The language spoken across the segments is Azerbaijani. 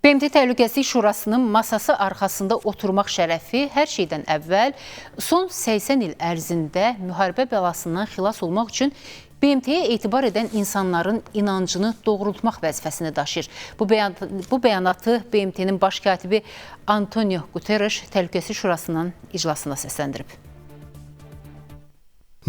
BMT Təhlükəsizlik Şurasının masası arxasında oturmaq şərəfi hər şeydən əvvəl son 80 il ərzində müharibə bəlasından xilas olmaq üçün BMT-yə etibar edən insanların inancını doğrultmaq vəzifəsini daşıyır. Bu bəyanatı BMT-nin baş katibi Antonio Guterres Təhlükəsizlik Şurasının iclasında səsləndirib.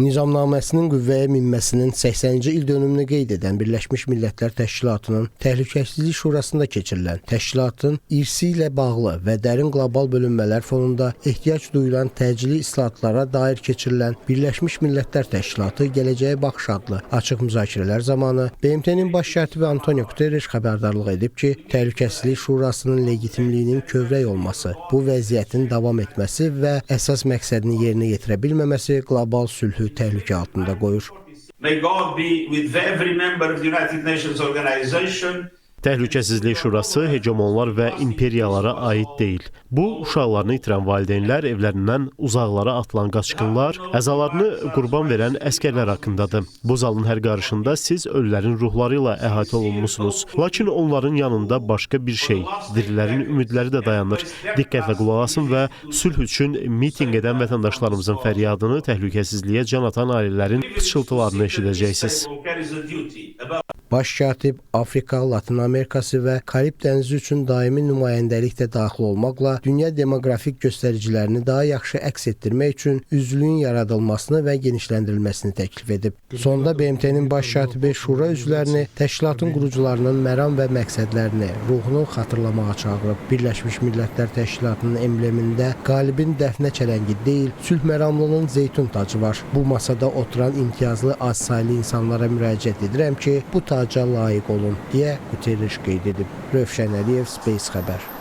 Nizamnaməsinin qüvvəyə minməsinin 80-ci il dönümünü qeyd edən Birləşmiş Millətlər Təşkilatının Təhlükəsizlik Şurasında keçirilən təşkilatın irsi ilə bağlı və dərin qlobal bölünmələr fonunda ehtiyac duyulan təcili islahatlara dair keçirilən Birləşmiş Millətlər Təşkilatı Gələcəyə Baxış adlı açıq müzakirələr zamanı BMT-nin baş katibi Antonio Guterres xəbərdarlıq edib ki, Təhlükəsizlik Şurasının legitimliyinin kövrək olması, bu vəziyyətin davam etməsi və əsas məqsədini yerinə yetirə bilməməsi qlobal sülhü təhlükə altında qoyur. May God be with every member of the United Nations organization. Təhlükəsizlik Şurası hegemonlar və imperiyalara aid deyil. Bu, uşaqlarını itirən valideynlər, evlərindən uzaqlara atılan qaçqınlar, əzalarını qurban verən əskərlər haqqındadır. Bu zalın hər qarışında siz ölülərin ruhları ilə əhatə olunmusunuz. Lakin onların yanında başqa bir şey, dirilərin ümidləri də dayanır. Diqqətlə qulaq asın və sülh üçün mitinq edən vətəndaşlarımızın fəryadını, təhlükəsizliyə can atan ailələrin pıçıltılarını eşidəcəksiniz. Baş katib Afrika, Latin Amerikası və Karib dənizi üçün daimi nümayəndəlikdə daxil olmaqla dünya demoqrafik göstəricilərini daha yaxşı əks etdirmək üçün üzvlüyün yaradılmasını və genişləndirilməsini təklif edib. Sonda BMT-nin baş katibi Şura üzvlərini təşkilatın qurucularının məram və məqsədlərini, ruhunu xatırlamağa çağırıb. Birləşmiş Millətlər Təşkilatının emblemində qalibin dəfnə çələngi deyil, sülh məramlının zeytun tacı var. Bu masada oturan imtiyazlı az saylı insanlara müraciət edirəm ki, bu taca layiq olun, deyə Guterres qeyd edib. Rövşən Əliyev, Space xəbər.